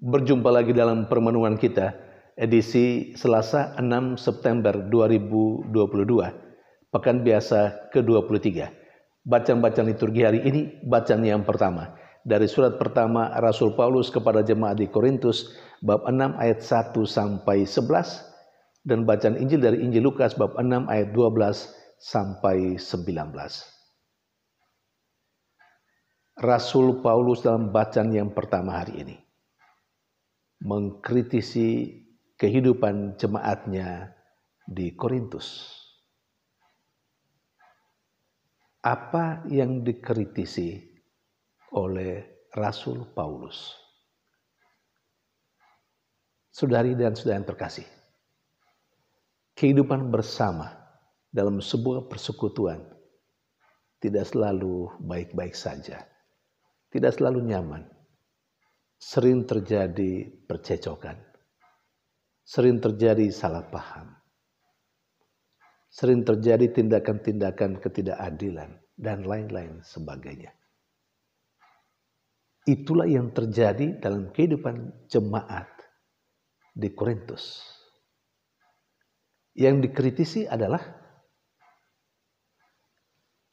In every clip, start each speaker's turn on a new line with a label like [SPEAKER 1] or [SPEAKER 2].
[SPEAKER 1] Berjumpa lagi dalam permenungan kita, edisi Selasa 6 September 2022, Pekan Biasa ke-23. Bacaan-bacaan liturgi hari ini, bacaan yang pertama, dari surat pertama Rasul Paulus kepada jemaat di Korintus, bab 6 ayat 1 sampai 11, dan bacaan Injil dari Injil Lukas, bab 6 ayat 12 sampai 19. Rasul Paulus dalam bacaan yang pertama hari ini mengkritisi kehidupan jemaatnya di Korintus. Apa yang dikritisi oleh Rasul Paulus? Saudari dan saudara yang terkasih, kehidupan bersama dalam sebuah persekutuan tidak selalu baik-baik saja, tidak selalu nyaman. Sering terjadi percecokan, sering terjadi salah paham, sering terjadi tindakan-tindakan ketidakadilan, dan lain-lain sebagainya. Itulah yang terjadi dalam kehidupan jemaat di Korintus. Yang dikritisi adalah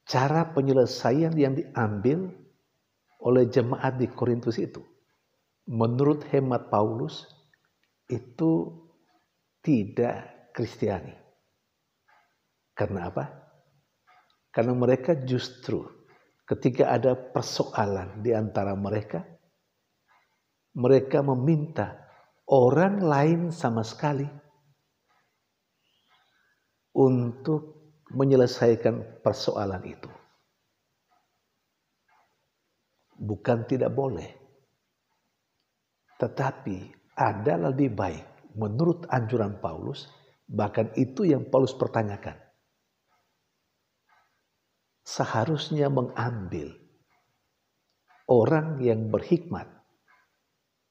[SPEAKER 1] cara penyelesaian yang diambil oleh jemaat di Korintus itu. Menurut hemat Paulus, itu tidak Kristiani. Karena apa? Karena mereka justru ketika ada persoalan di antara mereka meminta orang lain sama sekali untuk menyelesaikan persoalan itu. Bukan tidak boleh. Tetapi adalah lebih baik menurut anjuran Paulus, bahkan itu yang Paulus pertanyakan. Seharusnya mengambil orang yang berhikmat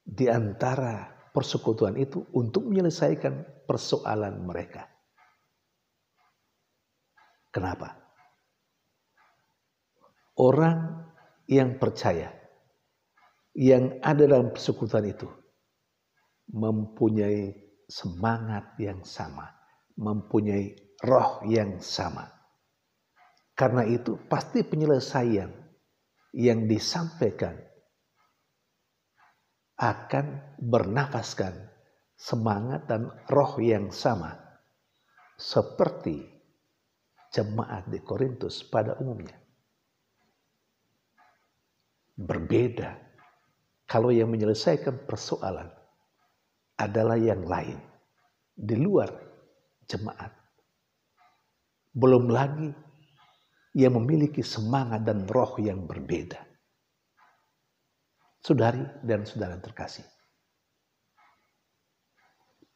[SPEAKER 1] di antara persekutuan itu untuk menyelesaikan persoalan mereka. Kenapa? Orang yang percaya yang ada dalam persekutuan itu mempunyai semangat yang sama, mempunyai roh yang sama. Karena itu pasti penyelesaian yang disampaikan akan bernafaskan semangat dan roh yang sama seperti jemaat di Korintus pada umumnya. Berbeda kalau yang menyelesaikan persoalan adalah yang lain di luar jemaat. Belum lagi yang memiliki semangat dan roh yang berbeda. Saudari dan saudara terkasih.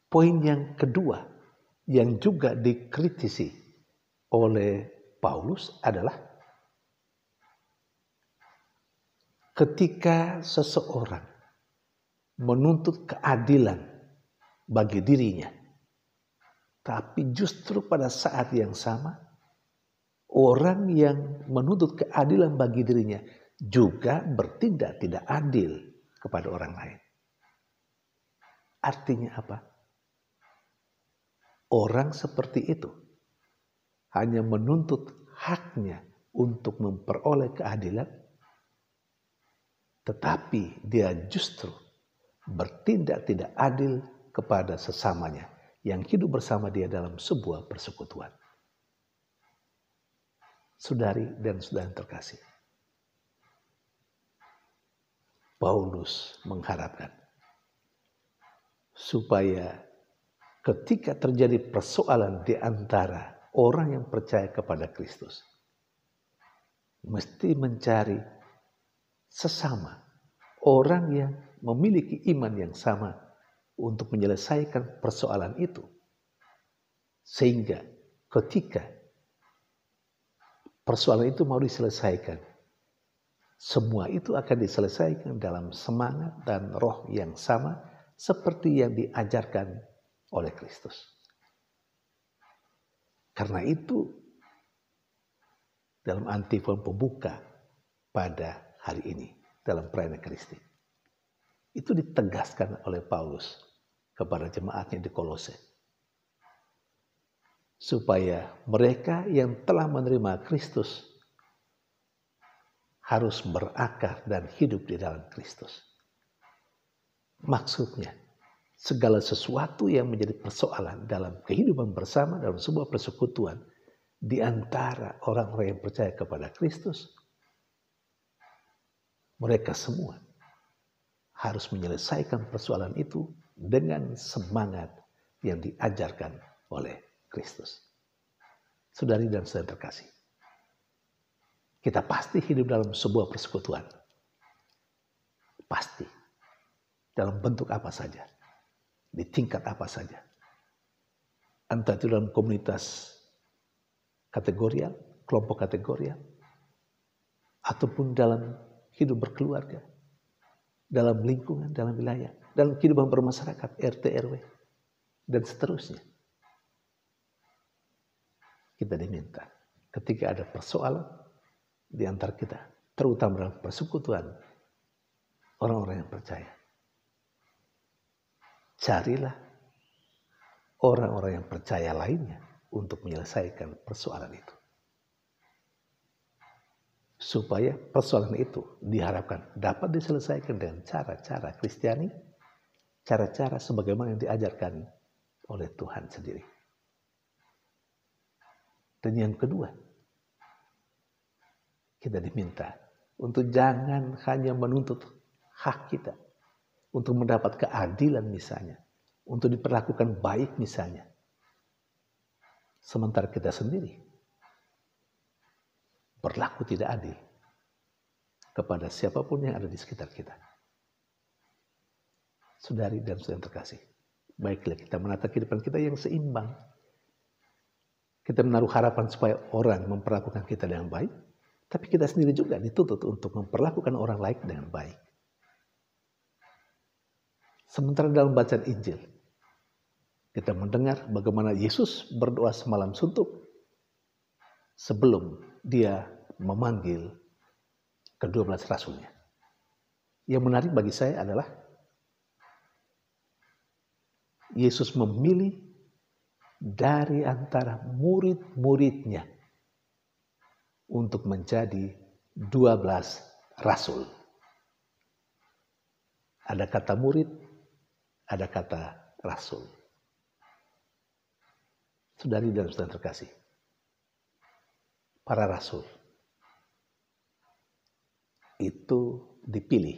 [SPEAKER 1] Poin yang kedua yang juga dikritisi oleh Paulus adalah ketika seseorang menuntut keadilan bagi dirinya, tapi justru pada saat yang sama, orang yang menuntut keadilan bagi dirinya juga bertindak tidak adil kepada orang lain. Artinya apa? Orang seperti itu hanya menuntut haknya untuk memperoleh keadilan, tetapi dia justru bertindak tidak adil kepada sesamanya yang hidup bersama dia dalam sebuah persekutuan. Saudari dan saudara terkasih, Paulus mengharapkan supaya ketika terjadi persoalan di antara orang yang percaya kepada Kristus, mesti mencari sesama orang yang memiliki iman yang sama untuk menyelesaikan persoalan itu. Sehingga ketika persoalan itu mau diselesaikan, semua itu akan diselesaikan dalam semangat dan roh yang sama seperti yang diajarkan oleh Kristus. Karena itu dalam antifon pembuka pada hari ini dalam perayaan Ekaristi, Itu ditegaskan oleh Paulus kepada jemaatnya di Kolose. Supaya mereka yang telah menerima Kristus harus berakar dan hidup di dalam Kristus. Maksudnya, segala sesuatu yang menjadi persoalan dalam kehidupan bersama dalam sebuah persekutuan di antara orang-orang yang percaya kepada Kristus, mereka semua harus menyelesaikan persoalan itu dengan semangat yang diajarkan oleh Kristus. Saudari dan saudara terkasih, kita pasti hidup dalam sebuah persekutuan. Pasti. Dalam bentuk apa saja. Di tingkat apa saja. Entah itu dalam komunitas kategorial, kelompok kategorial, ataupun dalam hidup berkeluarga, dalam lingkungan, dalam wilayah, dalam kehidupan bermasyarakat, RT, RW, dan seterusnya. Kita diminta ketika ada persoalan di antara kita, terutama dalam persekutuan orang-orang yang percaya, carilah orang-orang yang percaya lainnya untuk menyelesaikan persoalan itu. Supaya persoalan itu diharapkan dapat diselesaikan dengan cara-cara Kristiani, cara-cara sebagaimana yang diajarkan oleh Tuhan sendiri. Dan yang kedua, kita diminta untuk jangan hanya menuntut hak kita, untuk mendapat keadilan misalnya, untuk diperlakukan baik misalnya. Sementara kita sendiri berlaku tidak adil kepada siapapun yang ada di sekitar kita. Saudari dan saudara terkasih, baiklah kita menata kehidupan kita yang seimbang. Kita menaruh harapan supaya orang memperlakukan kita dengan baik, tapi kita sendiri juga dituntut untuk memperlakukan orang lain dengan baik. Sementara dalam bacaan Injil, kita mendengar bagaimana Yesus berdoa semalam suntuk sebelum dia memanggil ke-12 rasulnya. Yang menarik bagi saya adalah Yesus memilih dari antara murid-muridnya untuk menjadi 12 rasul. Ada kata murid, ada kata rasul. Saudari dan saudara terkasih, para rasul itu dipilih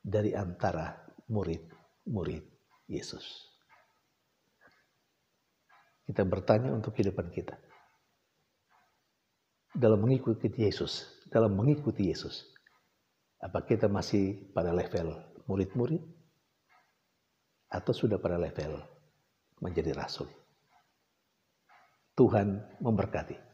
[SPEAKER 1] dari antara murid-murid Yesus. Kita bertanya untuk kehidupan kita. Dalam mengikuti Yesus, apa kita masih pada level murid-murid atau sudah pada level menjadi rasul? Tuhan memberkati.